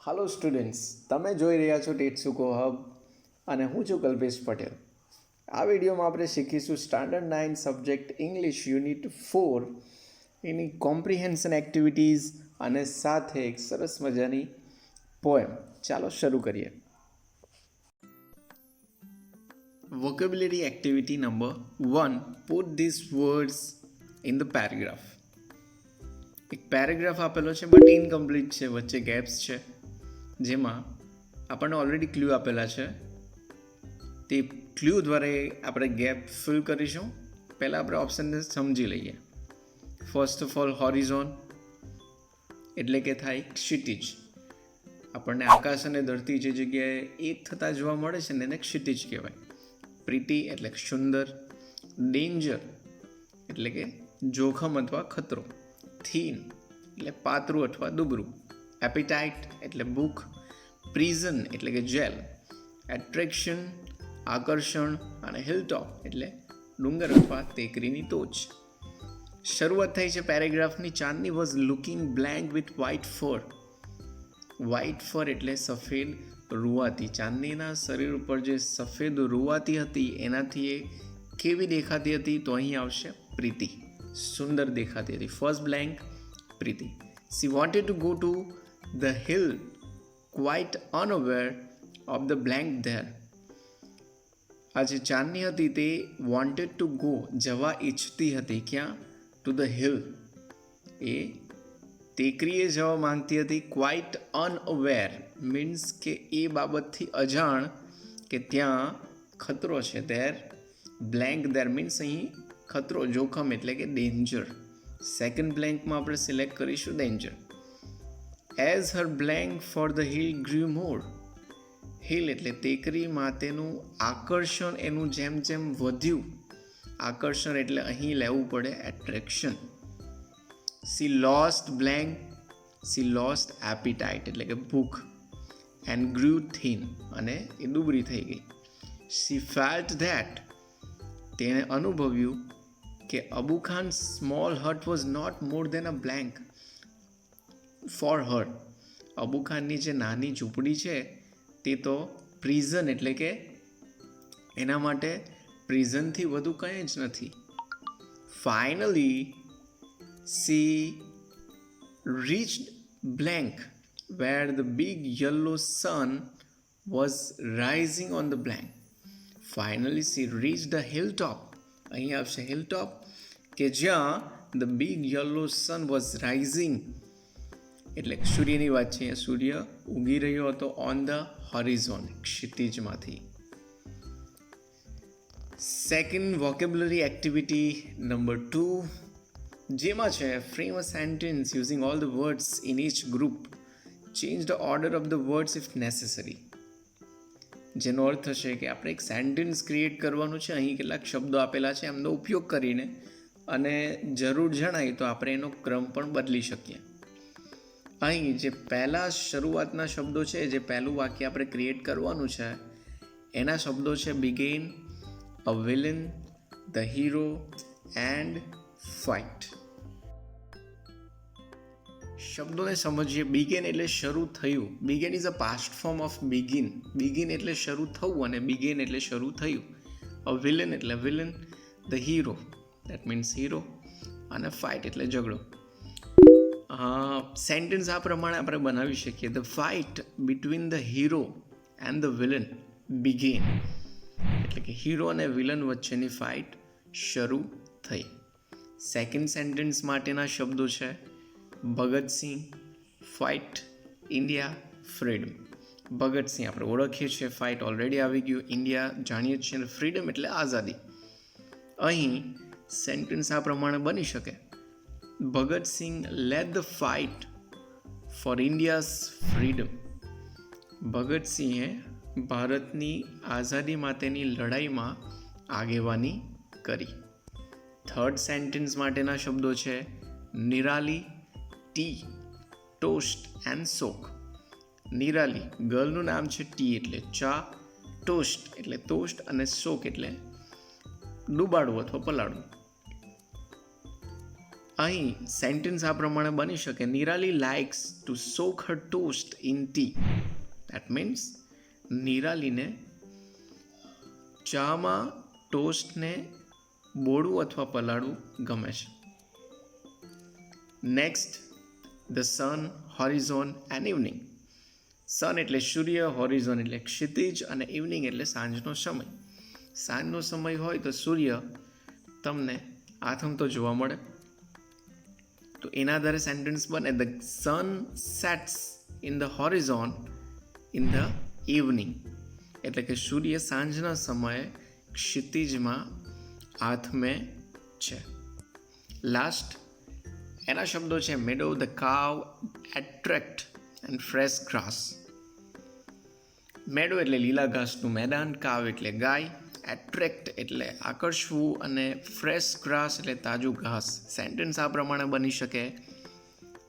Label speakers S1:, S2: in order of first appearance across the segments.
S1: હાલો students, તમે જોઈ રહ્યા છો ટેટસુકો હબ અને હું છું કલ્પેશ પટેલ. આ વિડીયોમાં આપણે શીખીશું સ્ટાન્ડર્ડ 9 સબ્જેક્ટ ઇંગ્લિશ યુનિટ 4 એની કોમ્પ્રિહેન્શન એક્ટિવિટીઝ અને સાથે એક સરસ મજાની પોએમ. ચાલો શરૂ કરીએ. Vocabulary activity number 1. Put this words in the paragraph. એક પેરેગ્રાફ આપેલો છે બટ ઇનકમ્પ્લીટ છે, વચ્ચે ગેપ્સ છે, જેમાં આપણને ઓલરેડી ક્લ્યુ આપેલા છે. તે ક્લ્યુ દ્વારા આપણે ગેપ ફિલ કરીશું. પહેલાં આપણે ઓપ્શનને સમજી લઈએ. ફર્સ્ટ ઓફ ઓલ, હોરિઝોન એટલે કે થાય ક્ષિતિજ. આપણને આકાશ અને ધરતી જે જગ્યાએ એક થતાં જોવા મળે છે ને એને ક્ષિતિજ કહેવાય. પ્રીટી એટલે સુંદર. ડેન્જર એટલે કે જોખમ અથવા ખતરો. થીન એટલે પાતળું અથવા દુબળું. એપિટાઇટ એટલે ભૂખ. પ્રિઝન એટલે કે જેલ. એટ્રેક્શન આકર્ષણ. અને હિલટોપ એટલે ડુંગર અથવા ટેકરીની ટોચ. શરૂઆત થઈ છે પેરેગ્રાફની. Chandni was looking blank with white fur. White fur એટલે સફેદ રૂવાતી. ચાંદનીના શરીર ઉપર જે સફેદ રૂવાતી હતી એનાથી એ કેવી દેખાતી હતી? તો અહીં આવશે પ્રીતિ. સુંદર દેખાતી હતી. First blank Preeti. She wanted to go to the hill, quite unaware of the blank there. આ જે ચાંદની હતી તે wanted to go જવા ઈચ્છતી હતી. ક્યાં? To the hill. એ ટેકરીએ જવા માંગતી હતી. ક્વાઇટ અનઅવેર મીન્સ કે એ બાબતથી અજાણ કે ત્યાં ખતરો છે. ધેર બ્લેન્ક ધેર મીન્સ અહીં ખતરો, જોખમ એટલે કે ડેન્જર. સેકન્ડ બ્લેન્કમાં આપણે સિલેક્ટ કરીશું danger. As Har blank for the hill grieve more. Hill એટલે ટેકરી માટેનું આકર્ષણ એનું જેમ જેમ વધ્યું. આકર્ષણ એટલે અહીં લેવું પડે attraction. She lost blank. She lost appetite એટલે કે ભૂખ. એન્ડ ગ્રીવ થીન અને એ દુબળી થઈ ગઈ. સી ફેલ્ટ ધેટ તેને અનુભવ્યું કે Abu Khan small hut was not more than a blank for her. Abu ખાનની જે નાની ઝૂંપડી છે તે તો પ્રિઝન એટલે કે એના માટે પ્રિઝનથી વધુ કંઈ જ નથી. Finally she reached blank where the big yellow sun was rising on the blank. Finally she reach the hill top. અહીં આવશે હિલ ટોપ કે જ્યાં the big yellow sun was rising એટલે સૂર્યની વાત છે. સૂર્ય ઉગી રહ્યો હતો ઓન ધ હોરિઝોન ક્ષિતિજમાંથી. સેકન્ડ વોકેબ્યુલરી એક્ટિવિટી નંબર 2, જેમાં છે frame a sentence using all the words in each group. Change the order of the words if necessary. જેનો અર્થ થશે કે આપણે એક સેન્ટેન્સ ક્રિએટ કરવાનું છે. અહીં કેટલાક શબ્દો આપેલા છે એમનો ઉપયોગ કરીને અને જરૂર જણાય તો આપણે એનો ક્રમ પણ બદલી શકીએ. અહીં જે પહેલા શરૂઆતના શબ્દો છે, જે પહેલું વાક્ય આપણે ક્રિએટ કરવાનું છે એના શબ્દો છે began, a villain, the hero and fight. શબ્દોને સમજીએ. બિગેન એટલે શરૂ થયું. Began is a past form of begin. Begin એટલે શરૂ થવું અને બિગેન એટલે શરૂ થયું. અ વિલન એટલે villain, the hero that means hero અને ફાઇટ એટલે ઝઘડો. સેન્ટેન્સ આ પ્રમાણે આપણે બનાવી શકીએ. The fight between the hero and the villain began. એટલે કે હીરો અને વિલન વચ્ચેની ફાઇટ શરૂ થઈ. સેકન્ડ સેન્ટેન્સ માટેના શબ્દો છે Bhagat Singh, fight, India, freedom. Bhagat Singh આપણે ઓળખીએ છીએ, ફાઇટ ઓલરેડી આવી ગયું, ઇન્ડિયા જાણીએ છીએ અને ફ્રીડમ એટલે આઝાદી. અહીં સેન્ટેન્સ આ પ્રમાણે બની શકે. Bhagat Singh led the fight for India's freedom. ભગતસિંહે ભારતની આઝાદી માટેની લડાઈમાં આગેવાની કરી. થર્ડ સેન્ટેન્સ માટેના શબ્દો છે Nirali, tea, toast and soak. Nirali ગર્લનું નામ છે, ટી એટલે ચા, ટોસ્ટ એટલે ટોસ્ટ અને સોક એટલે ડૂબાડવું અથવા પલાળવું. અહીં સેન્ટેન્સ આ પ્રમાણે બની શકે, Nirali likes to soak her toast in tea. That means નિરાલીને ચામાં ટોસ્ટને બોળવું અથવા પલાળવું ગમે છે. Next, the sun, horizon and evening. Sun એટલે સૂર્ય, હોરિઝોન એટલે ક્ષિતિજ અને ઇવનિંગ એટલે સાંજનો સમય. સાંજનો સમય હોય તો સૂર્ય તમને આથમતો જોવા મળે. તો એના આધારે સેન્ટેન્સ બને, the sun sets in the horizon in the evening. એટલે કે સૂર્ય સાંજના સમયે ક્ષિતિજમાં આથમે છે. લાસ્ટ એના શબ્દો છે meadow, the cow attract and fresh grass. Meadow એટલે લીલા ઘાસનું મેદાન, કાવ એટલે ગાય, એટ્રેક્ટ એટલે આકર્ષવું અને ફ્રેશ ગ્રાસ એટલે તાજું ઘાસ. સેન્ટેન્સ આ પ્રમાણે બની શકે,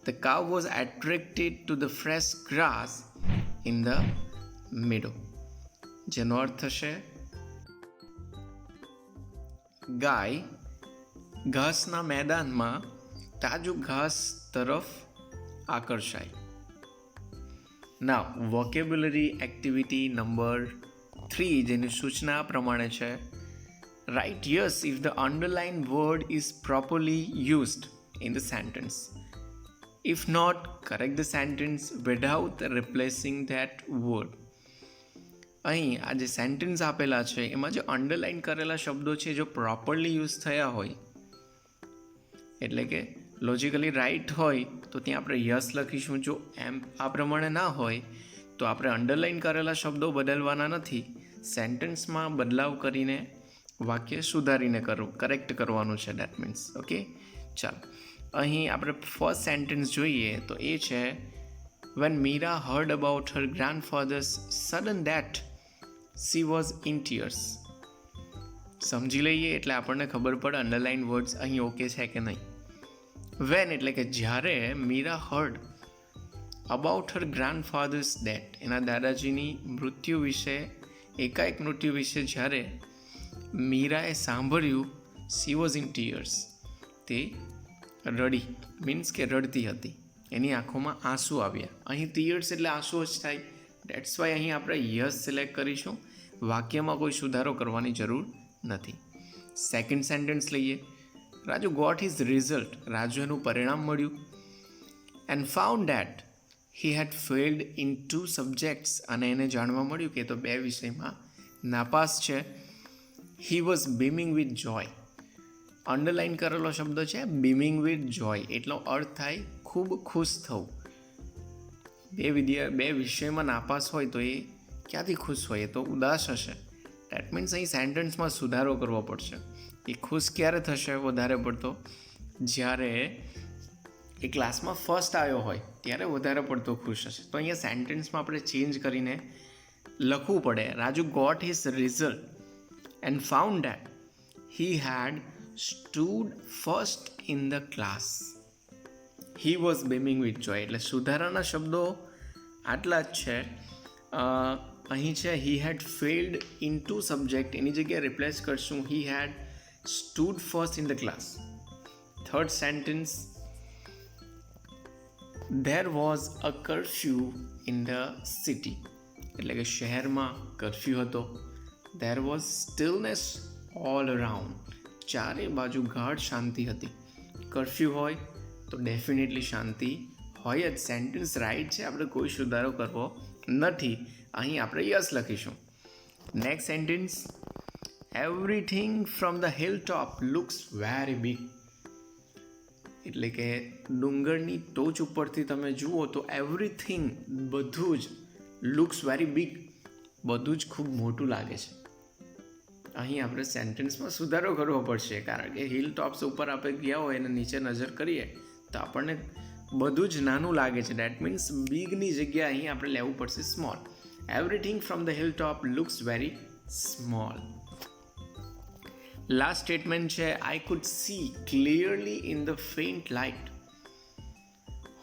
S1: the cow was attracted to the fresh grass in the meadow. જેનો અર્થ થશે ગાય ઘાસના મેદાનમાં તાજું ઘાસ તરફ આકર્ષાય. નાવ વોકેબ્યુલરી એક્ટિવિટી નંબર 3, જેની સૂચના પ્રમાણે છે, right yes if the underline word is properly used in the sentence. If not, correct the sentence without replacing that word. અહીં આ જે સેન્ટેન્સ આપેલા છે એમાં જે અંડરલાઇન કરેલા શબ્દો છે જો પ્રોપરલી યુઝ થયા હોય, એટલે કે લોજિકલી રાઇટ હોય તો ત્યાં આપણે યસ લખીશું. જો એમ આ પ્રમાણે ના હોય તો આપણે અંડરલાઇન કરેલા શબ્દો બદલવાના નથી, સેન્ટેન્સમાં બદલાવ કરીને વાક્ય સુધારીને કરેક્ટ કરવાનું છે. That means okay. ચાલો અહીં આપણે ફર્સ્ટ સેન્ટેન્સ જોઈએ તો એ છે, when Meera heard about her grandfather's sudden death, she was in tears. સમજી લઈએ એટલે આપણને ખબર પડે અંડરલાઇન વર્ડ્સ અહીં ઓકે છે કે નહીં. વેન એટલે કે જ્યારે Meera heard about her grandfather's death, એના દાદાજીની મૃત્યુ વિશે, એકાએક મૃત્યુ વિશે જ્યારે મીરાએ સાંભળ્યું, સી વોઝ ઇન ટીયર્સ, તે રડી, મીન્સ કે રડતી હતી, એની આંખોમાં આંસુ આવ્યા. અહીં ટીયર્સ એટલે આંસુ જ થાય. ડેટ્સ વાય અહીં આપણે યસ સિલેક્ટ કરીશું. વાક્યમાં કોઈ સુધારો કરવાની જરૂર નથી. સેકન્ડ સેન્ટેન્સ લઈએ, Raju got his result, Raju એનું પરિણામ મળ્યું. And found that he had failed in 2 subjects, અને એને જાણવા મળ્યું કે તો 2 વિષયમાં નાપાસ છે. He was beaming with joy. Underline કરેલો શબ્દ છે બીમિંગ વિથ જોય, એટલો અર્થ થાય ખૂબ ખુશ થવું. 2 વિષયમાં નાપાસ હોય તો એ ક્યાંથી ખુશ હોય, એ તો ઉદાસ હશે. દેટ મીન્સ અહીં સેન્ટેન્સમાં સુધારો કરવો પડશે. એ ખુશ ક્યારે થશે વધારે પડતો, જ્યારે એ ક્લાસમાં ફર્સ્ટ આવ્યો હોય ત્યારે વધારે પડતો ખુશ હશે. તો અહીંયા સેન્ટેન્સમાં આપણે ચેન્જ કરીને લખવું પડે, Raju got his result and found that he had stood first in the class. He was beaming with joy. એટલે સુધારાના શબ્દો આટલા જ છે. અહીં છે he had failed in 2 subject, એની જગ્યાએ રિપ્લેસ કરશું he had stood first in the class. Third sentence, there was a curfew in the city. એટલે કે શહેરમાં કર્ફ્યુ હતો. There was stillness all around. ચારે બાજુ ગાઢ શાંતિ હતી. કર્ફ્યુ હોય તો ડેફિનેટલી શાંતિ હોય જ. સેન્ટેન્સ રાઇટ છે, આપણે કોઈ સુધારો કરવો નથી. અહીં આપણે યસ લખીશું. Next sentence, everything from the hill top looks very big. એટલે કે ડુંગરની ટોચ ઉપરથી તમે જુઓ તો એવરીથિંગ, બધું જ, લુક્સ વેરી બિગ, બધું જ ખૂબ મોટું લાગે છે. અહીં આપણે સેન્ટેન્સમાં સુધારો કરવો પડશે, કારણ કે હિલ ટોપ્સ ઉપર આપણે ગયા હોય અને નીચે નજર કરીએ તો આપણને બધું જ નાનું લાગે છે. દેટ મીન્સ બિગની જગ્યાએ અહીં આપણે લેવું પડશે small. Everything from the hill top looks very small. Last statement છે, I could see clearly in the faint light.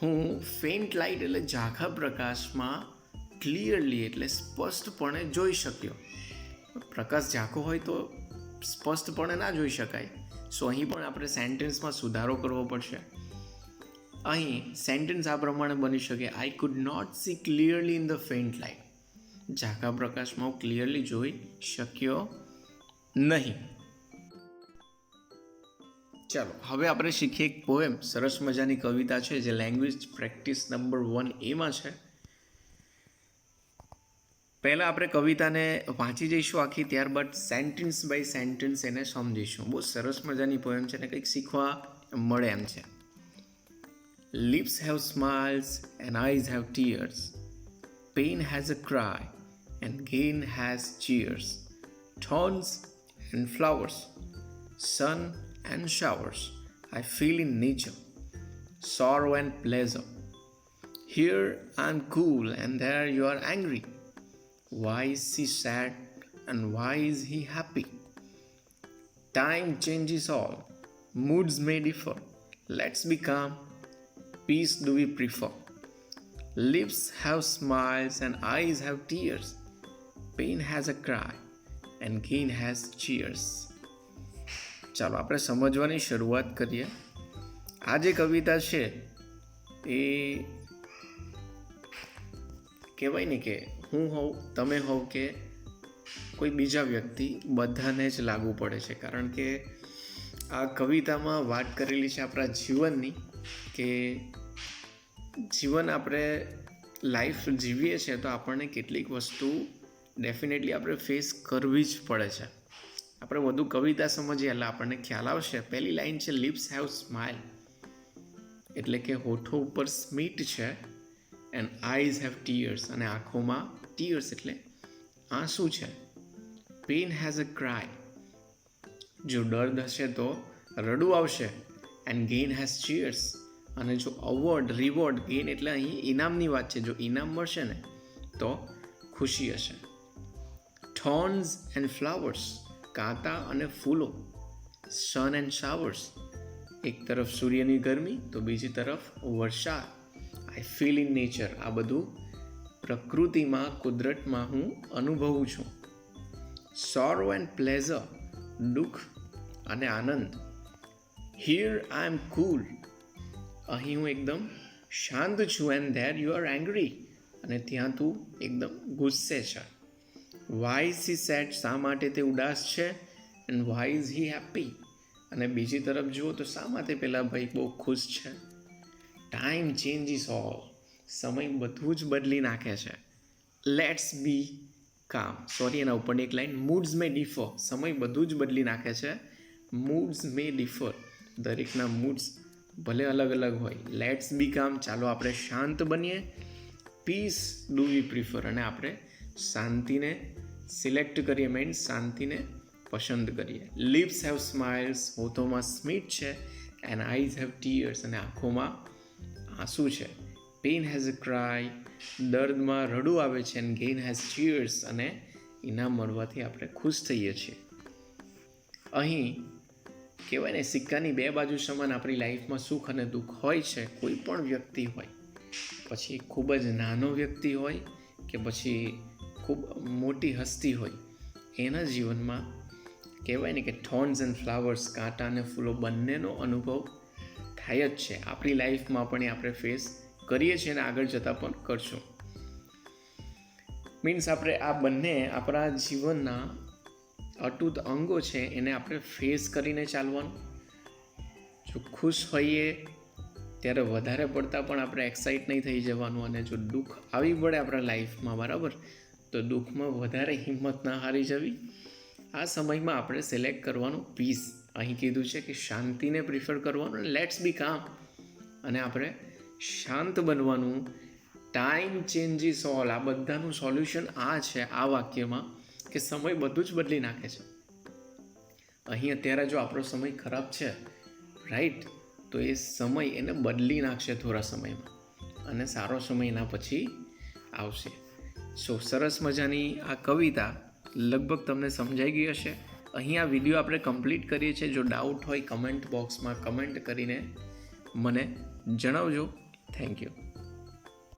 S1: હું ફેન્ટ લાઇટ એટલે ઝાંખા પ્રકાશમાં ક્લિયરલી એટલે સ્પષ્ટપણે જોઈ શક્યો. પ્રકાશ ઝાંખો હોય તો સ્પષ્ટપણે ના જોઈ શકાય, સો અહીં પણ આપણે સેન્ટેન્સમાં સુધારો કરવો પડશે. અહીં સેન્ટેન્સ આ પ્રમાણે બની શકે, I could not see clearly in the faint light. ઝાંખા પ્રકાશમાં હું ક્લિયરલી જોઈ શક્યો નહીં. ચાલો હવે આપણે શીખીએ એક પોએમ. સરસ મજાની કવિતા છે જે લેંગ્વેજ પ્રેક્ટિસ નંબર 1A છે. પહેલાં આપણે કવિતાને વાંચી જઈશું આખી, ત્યારબાદ સેન્ટેન્સ બાય સેન્ટેન્સ એને સમજીશું. બહુ સરસ મજાની પોએમ છે ને કંઈક શીખવા મળે એમ છે. Lips have smiles and eyes have tears. Pain has a cry and gain has cheers. Thorns and flowers, sun and showers, I feel in nature, sorrow and pleasure. Here I am cool and there you are angry. Why is he sad and why is he happy? Time changes all, moods may differ. Let's be calm, peace do we prefer. Lips have smiles and eyes have tears. Pain has a cry and gain has cheers. ચાલો આપણે સમજવાની શરૂઆત કરીએ. આ જે કવિતા છે એ કહેવાય ને કે હું હોઉં, તમે હોવ કે કોઈ બીજા વ્યક્તિ, બધાને જ લાગુ પડે છે. કારણ કે આ કવિતામાં વાત કરેલી છે આપણા જીવનની, કે જીવન આપણે લાઈફ જીવીએ છીએ તો આપણને કેટલીક વસ્તુ ડેફિનેટલી આપણે ફેસ કરવી જ પડે છે. આપણે વધુ કવિતા સમજીએ એટલે આપણને ખ્યાલ આવશે. પહેલી લાઈન છે લિપ્સ હેવ સ્માઇલ, એટલે કે હોઠો ઉપર સ્મિત છે, એન્ડ આઈઝ હેવ ટીયર્સ, અને આંખોમાં ટીયર્સ એટલે આંસુ છે. પેન હેઝ અ ક્રાય, જો દર્દ હશે તો રડવું આવશે. એન્ડ ગેઇન હેઝ ચીયર્સ, અને જો અવોર્ડ રિવોર્ડ, ગેઇન એટલે અહીં ઇનામની વાત છે, જો ઇનામ મળશે ને તો ખુશી હશે. થોર્ન્સ એન્ડ ફ્લાવર્સ, કાંટા અને ફૂલો. સન એન્ડ શાવર્સ, એક તરફ સૂર્યની ગરમી તો બીજી તરફ વરસાદ. આઈ ફીલ ઇન નેચર, આ બધું પ્રકૃતિમાં, કુદરતમાં હું અનુભવું છું. સોરો એન્ડ પ્લેઝર, દુઃખ અને આનંદ. હિયર આઈ એમ કૂલ, અહીં હું એકદમ શાંત છું. And there you are angry, અને ત્યાં તું એકદમ ગુસ્સે છે. વાય ઇઝ હી સેડ, શા માટે તે ઉદાસ છે. And why is he happy, અને બીજી તરફ જુઓ તો શા માટે પેલા ભાઈ બહુ ખુશ છે. ટાઈમ ચેન્જીસ ઓલ, સમય બધું જ બદલી નાખે છે. લેટ્સ બી કામ, સોરી એના ઉપરની એક લાઈન, મૂડ્સ મે ડિફર, સમય બધું જ બદલી નાખે છે. મૂડ્સ મે ડિફર, દરેકના મૂડ્સ ભલે અલગ અલગ હોય. લેટ્સ બી કામ, ચાલો આપણે શાંત બનીએ. પીસ ડુ વી પ્રિફર, અને આપણે શાંતિને સિલેક્ટ કરીએ, મીન્સ શાંતિને પસંદ કરીએ. લિપ્સ હેવ સ્માઇલ્સ, હોઠોમાં સ્મિત છે. એન્ડ આઈઝ હેવ ટીયર્સ, અને આંખોમાં આંસુ છે. પેન હેઝ અ ક્રાય, દર્દમાં રડવું આવે છે. એન્ડ ગેઇન હેઝ ચીયર્સ, અને ઇનામ મળવાથી આપણે ખુશ થઈએ છીએ. અહીં કહેવાય ને સિક્કાની બે બાજુ સમાન આપણી લાઈફમાં સુખ અને દુઃખ હોય છે. કોઈ પણ વ્યક્તિ હોય, પછી ખૂબ જ નાનો વ્યક્તિ હોય કે પછી ખૂબ મોટી હસ્તી હોય, એના જીવનમાં કહેવાય ને કે થોર્ન્સ એન્ડ ફ્લાવર્સ, કાંટા અને ફૂલો બંનેનો અનુભવ થાય જ છે. આપણી લાઈફમાં પણ આપણે ફેસ કરીએ છીએ અને આગળ જતાં પણ કરશું. મીન્સ આપણે આ બંને આપણા જીવનના અતૂટ અંગો છે, એને આપણે ફેસ કરીને ચાલવાનું. જો ખુશ હોઈએ ત્યારે વધારે પડતા પણ આપણે એક્સાઇટ નહીં થઈ જવાનું, અને જો દુઃખ આવી પડે આપણા લાઈફમાં, બરાબર, તો દુઃખમાં વધારે હિંમત ના હારી જવી. આ સમયમાં આપણે સિલેક્ટ કરવાનું પીસ. અહીં કીધું છે કે શાંતિને પ્રિફર કરવાનું. લેટ્સ બી કામ, અને આપણે શાંત બનવાનું. ટાઈમ ચેન્જીસ ઓલ, આ બધાનું સોલ્યુશન આ છે આ વાક્યમાં, કે સમય બધું જ બદલી નાખે છે. અહીં અત્યારે જો આપણો સમય ખરાબ છે, રાઈટ, તો એ સમય એને બદલી નાખશે થોડા સમયમાં, અને સારો સમય એના પછી આવશે. સો સરસ મજાની આ કવિતા લગભગ તમને સમજાઈ ગઈ હશે. અહીં આ વિડીયો આપણે કમ્પ્લીટ કરીએ છીએ. જો ડાઉટ હોય કમેન્ટ બોક્સમાં કમેન્ટ કરીને મને જણાવજો. Thank you.